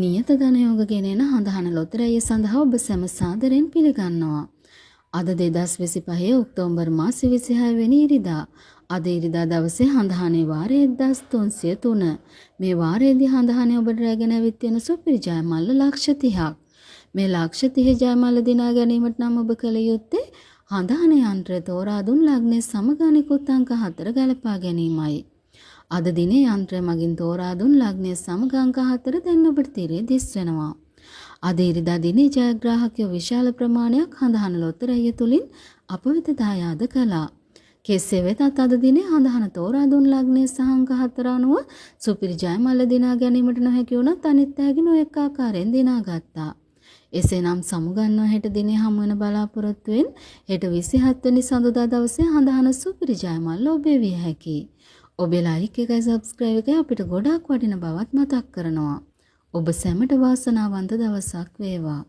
නියත ධනයෝග ගෙනෙන හඳහන ලොතරැය සඳහා ඔබ සැම සාදරයෙන් පිළිගන්නවා. අද 2025 ඔක්තෝබර් මාස 26 වෙනි ඉරිදා. අද ඉරිදා දවසේ හඳහනේ වාරය 1303. මේ වාරයේදී හඳහනේ ඔබට රැගෙන ඇවිත් තියෙන සුපිරි ජයමල්ල ලක්ෂ 30ක්. මේ ලක්ෂ 30 ජයමල්ල දිනා ගැනීමට නම් ඔබ කළ යුත්තේ හඳහනේ යන්ත්‍රය තෝරා දුන් ලග්නයේ සමග අනිකුත් අංක 4 ගලපා ගැනීමයි. අද දිනේ යන්ත්‍රය මගින් තෝරා දුන් ලග්නයේ සමග අංක 4 දැන් ඔබට තිරේ දිස් වෙනවා. අද ඉරිදා දිනේ ජයග්‍රාහකයෝ විශාල ප්‍රමාණයක් හඳහන ලොතරැය තුලින් අප වෙත දායාද කළා. කෙසේ වෙතත් අද දිනේ හඳහන තෝරා දුන් ලග්නයේ සහ අංක 4 අනුව සුපිරි ජයමල්ල දිනා ගැනීමට නොහැකි වුණත් අනිත් අයගේ නොඑක ආකාරයෙන් දිනාගත්තා. එසේනම් සමුගන්නා හෙට දිනේ හමු වෙන බලාපොරොත්තුවෙන් හෙට 27 වෙනි සඳුදා දවසේ හඳහන සුපිරි ජයමල්ල ඔබේ විය හැකියි. ඔබේ ලයික් එකයි සබ්ස්ක්‍රයිබ් එකයි අපිට ගොඩාක් වටින බවත් මතක් කරනවා. ඔබ සැමට වාසනාවන්ත දවසක් වේවා.